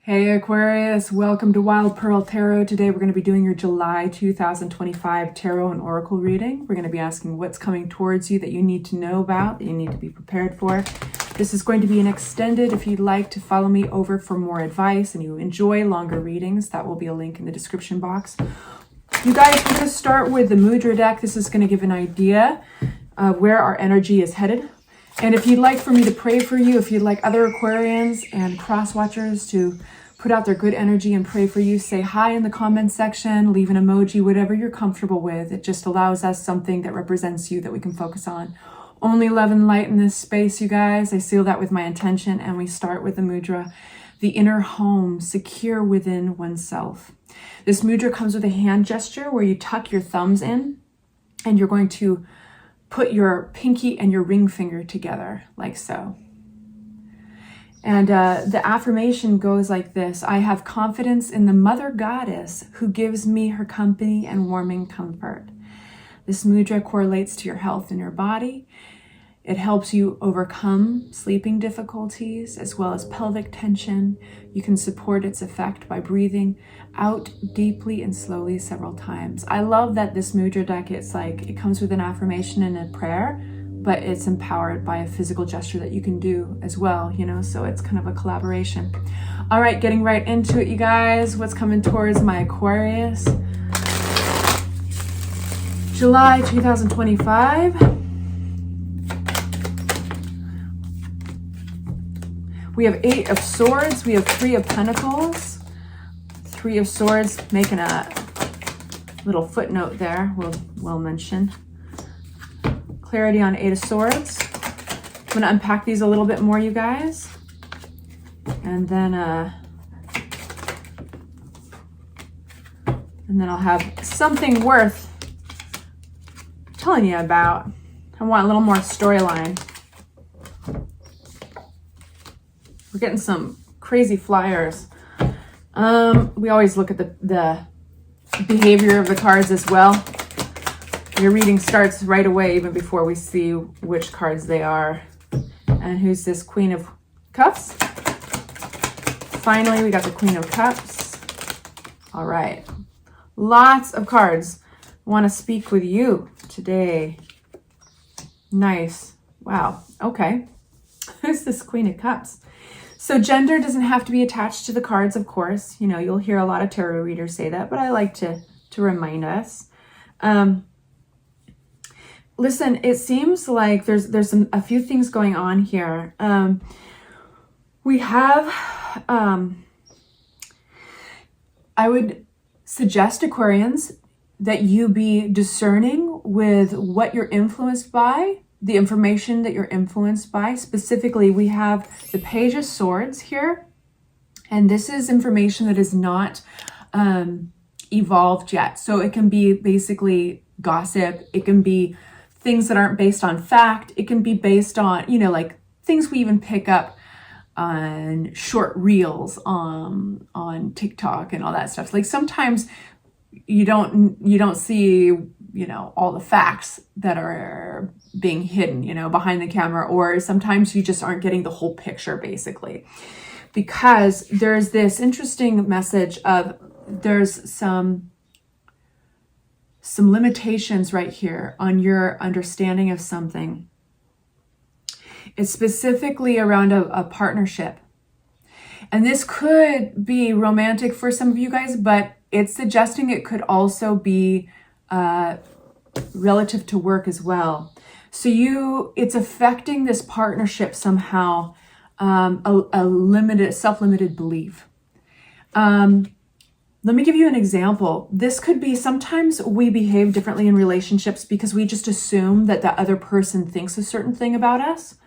Hey Aquarius, welcome to Wild Pearl Tarot. Today we're going to be doing your July 2025 Tarot and Oracle reading. We're going to be asking what's coming towards you that you need to know about, that you need to be prepared for. This is going to be an extended. If you'd like to follow me over for more advice and you enjoy longer readings, that will be a link in the description box. You guys, we're going to start with the Mudra deck. This is going to give an idea of where our energy is headed. And if you'd like for me to pray for you, if you'd like other Aquarians and cross watchers to put out their good energy and pray for you, say hi in the comments section, leave an emoji, whatever you're comfortable with. It just allows us something that represents you that we can focus on. Only love and light in this space, you guys. I seal that with my intention, and we start with the mudra, the inner home, secure within oneself. This mudra comes with a hand gesture where you tuck your thumbs in, and you're going to put your pinky and your ring finger together, like so. And the affirmation goes like this: I have confidence in the Mother Goddess who gives me her company and warming comfort. This mudra correlates to your health in your body. It helps you overcome sleeping difficulties as well as pelvic tension. You can support its effect by breathing out deeply and slowly several times. I love that this mudra deck, it's like it comes with an affirmation and a prayer, but it's empowered by a physical gesture that you can do as well, you know, so it's kind of a collaboration. All right, getting right into it, you guys. What's coming towards my Aquarius? July 2025. We have 8 of Swords. We have 3 of Pentacles. 3 of Swords, making a little footnote there, we'll mention. Clarity on 8 of Swords. I'm going to unpack these a little bit more, you guys. And then I'll have something worth telling you about. I want a little more storyline. We're getting some crazy flyers. We always look at the behavior of the cards as well. Your reading starts right away, even before we see which cards they are. And who's this? Queen of Cups. Finally, we got the Queen of Cups. All right. Lots of cards. I want to speak with you today. Nice. Wow. Okay. Who's this Queen of Cups? So gender doesn't have to be attached to the cards, of course. You know, you'll hear a lot of tarot readers say that, but I like to remind us. Listen, it seems like there's a few things going on here. We have, I would suggest, Aquarians, that you be discerning with what you're influenced by, the information that you're influenced by. Specifically, we have the Page of Swords here, and this is information that is not evolved yet. So it can be basically gossip. It can be things that aren't based on fact. It can be based on, you know, like things we even pick up on short reels on TikTok and all that stuff. Like sometimes you don't see, you know, all the facts that are being hidden, you know, behind the camera, or sometimes you just aren't getting the whole picture, basically, because there's this interesting message of there's some limitations right here on your understanding of something. It's specifically around a partnership. And this could be romantic for some of you guys, but it's suggesting it could also be relative to work as well. So it's affecting this partnership somehow, a self-limited belief. Let me give you an example. This could be sometimes we behave differently in relationships because we just assume that the other person thinks a certain thing about us,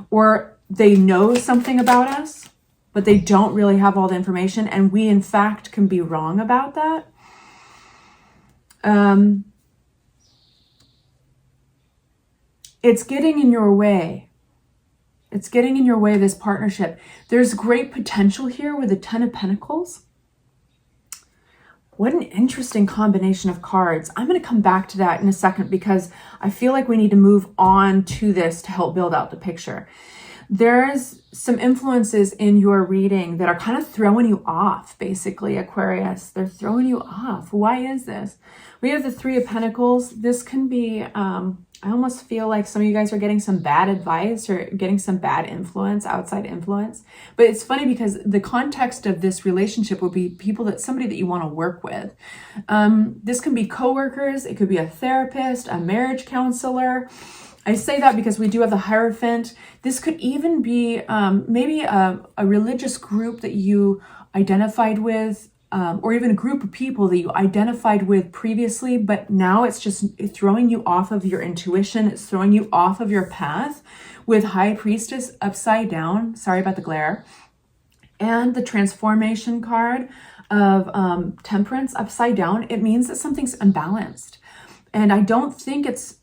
or they know something about us, but they don't really have all the information, and we in fact can be wrong about that. It's getting in your way. It's getting in your way, this partnership. There's great potential here with the Ten of Pentacles. What an interesting combination of cards. I'm going to come back to that in a second because I feel like we need to move on to this to help build out the picture. There's some influences in your reading that are kind of throwing you off, basically, Aquarius. They're throwing you off. Why is this? We have the Three of Pentacles. This can be, I almost feel like some of you guys are getting some bad advice or getting some bad influence, outside influence. But it's funny because the context of this relationship would be somebody that you want to work with. This can be coworkers. It could be a therapist, a marriage counselor. I say that because we do have the Hierophant. This could even be maybe a religious group that you identified with, or even a group of people that you identified with previously, but now it's just throwing you off of your intuition. It's throwing you off of your path with High Priestess upside down. Sorry about the glare. And the transformation card of Temperance upside down. It means that something's unbalanced. And I don't think it's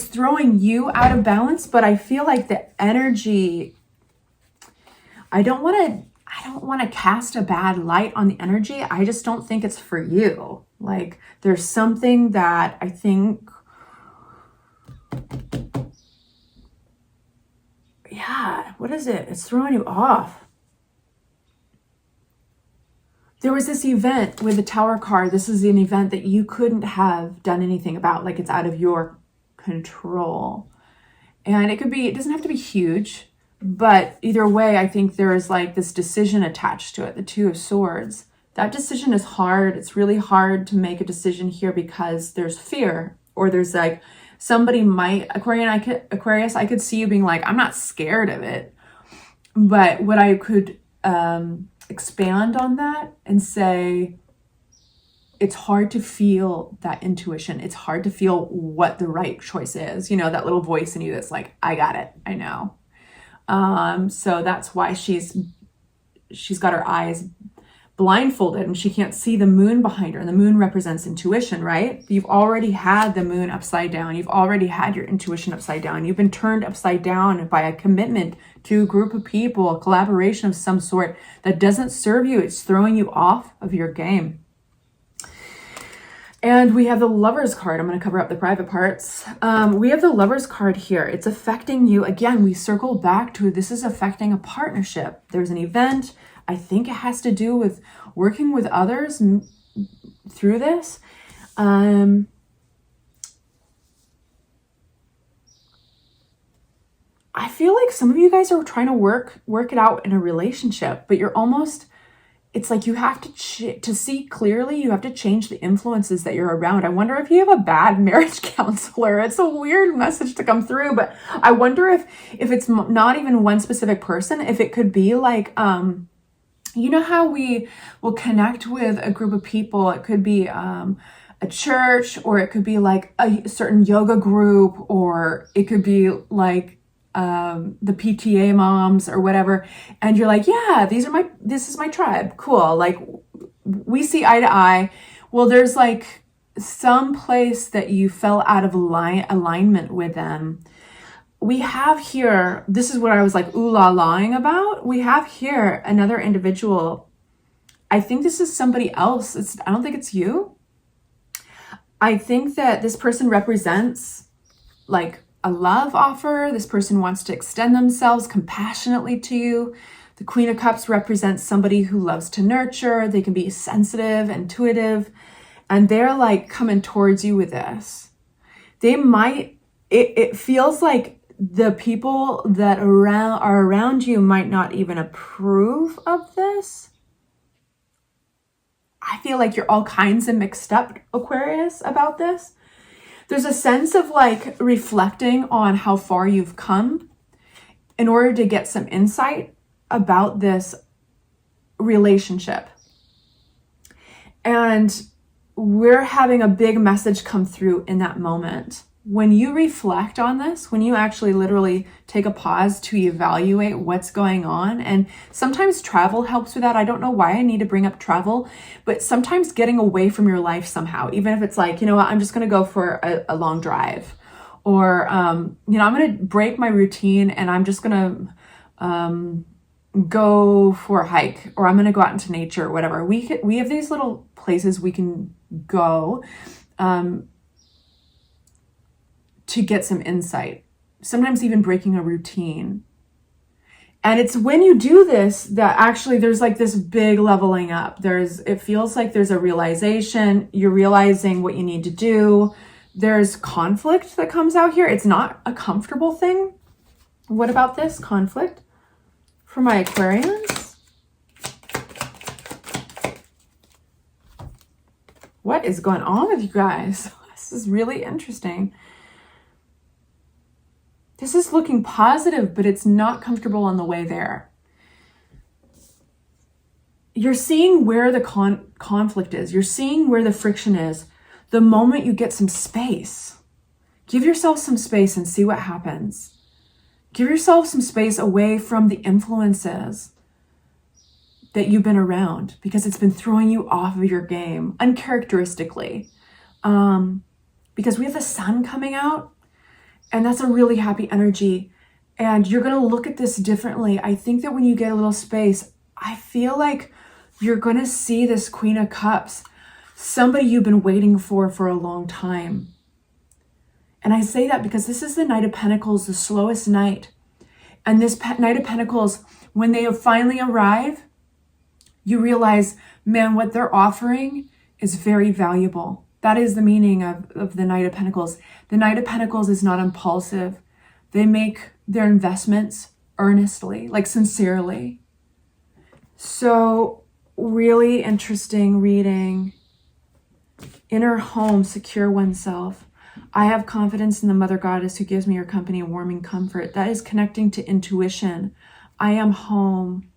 throwing you out of balance, but I feel like the energy, I don't want to cast a bad light on the energy. I just don't think it's for you. Like, there's something that I think, yeah, what is it? It's throwing you off. There was this event with the Tower card. This is an event that you couldn't have done anything about. Like, it's out of your control. And it doesn't have to be huge, but either way, I think there is like this decision attached to it, the Two of Swords. That decision is hard. It's really hard to make a decision here because there's fear, or there's like somebody might, Aquarius, I could see you being like, I'm not scared of it. But what I could expand on that and say, it's hard to feel that intuition. It's hard to feel what the right choice is. You know, that little voice in you that's like, I got it. I know. So that's why she's got her eyes blindfolded and she can't see the moon behind her. And the moon represents intuition, right? You've already had the moon upside down. You've already had your intuition upside down. You've been turned upside down by a commitment to a group of people, a collaboration of some sort that doesn't serve you. It's throwing you off of your game. And we have the Lovers card. I'm going to cover up the private parts. We have the Lovers card here. It's affecting you. Again, we circle back to this is affecting a partnership. There's an event. I think it has to do with working with others through this. I feel like some of you guys are trying to work it out in a relationship, but you're almost, it's like you have to see clearly, you have to change the influences that you're around. I wonder if you have a bad marriage counselor. It's a weird message to come through, but I wonder if it's not even one specific person, if it could be like, you know how we will connect with a group of people. It could be a church, or it could be like a certain yoga group, or it could be like the PTA moms or whatever, and you're like, yeah, this is my tribe, cool, like we see eye to eye. Well, there's like some place that you fell out of alignment with them. We have here, this is what I was like ooh la laing about. We have here another individual. I think this is somebody else. I don't think it's you. I think that this person represents like a love offer. This person wants to extend themselves compassionately to you. The Queen of Cups represents somebody who loves to nurture. They can be sensitive, intuitive, and they're like coming towards you with this. They might, it feels like the people that are around you might not even approve of this. I feel like you're all kinds of mixed up, Aquarius, about this. There's a sense of like reflecting on how far you've come in order to get some insight about this relationship. And we're having a big message come through in that moment. When you reflect on this, when you actually literally take a pause to evaluate what's going on, and sometimes travel helps with that. I don't know why I need to bring up travel, but sometimes getting away from your life somehow, even if it's like, you know what, I'm just going to go for a long drive, or, you know, I'm going to break my routine and I'm just going to go for a hike, or I'm going to go out into nature, or whatever. We have these little places we can go, to get some insight, sometimes even breaking a routine. And it's when you do this that actually there's like this big leveling up. It feels like there's a realization. You're realizing what you need to do. There's conflict that comes out here. It's not a comfortable thing. What about this conflict for my Aquarians? What is going on with you guys? This is really interesting. This is looking positive, but it's not comfortable on the way there. You're seeing where the conflict is. You're seeing where the friction is. The moment you get some space, give yourself some space and see what happens. Give yourself some space away from the influences that you've been around, because it's been throwing you off of your game uncharacteristically. Because we have the sun coming out, and that's a really happy energy. And you're going to look at this differently. I think that when you get a little space, I feel like you're going to see this Queen of Cups, somebody you've been waiting for a long time. And I say that because this is the Knight of Pentacles, the slowest night. And this Knight of Pentacles, when they finally arrive, you realize, man, what they're offering is very valuable. That is the meaning of the Knight of Pentacles. The Knight of Pentacles is not impulsive. They make their investments earnestly, like sincerely. So really interesting reading. Inner home, secure oneself. I have confidence in the Mother Goddess who gives me her company, warming comfort. That is connecting to intuition. I am home.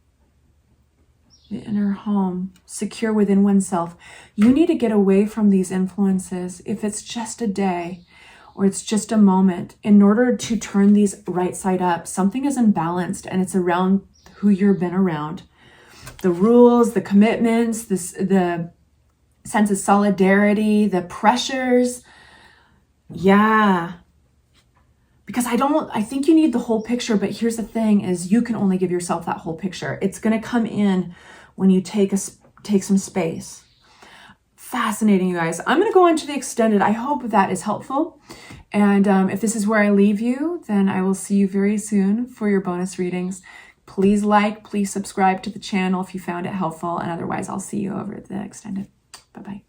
The inner home, secure within oneself. You need to get away from these influences. If it's just a day or it's just a moment, in order to turn these right side up, something is imbalanced, and it's around who you've been around. The rules, the commitments, the sense of solidarity, the pressures. Yeah. Because I think you need the whole picture, but here's the thing is you can only give yourself that whole picture. It's going to come in when you take some space. Fascinating, you guys. I'm going to go on to the extended. I hope that is helpful. And if this is where I leave you, then I will see you very soon for your bonus readings. Please please subscribe to the channel if you found it helpful. And otherwise, I'll see you over at the extended. Bye-bye.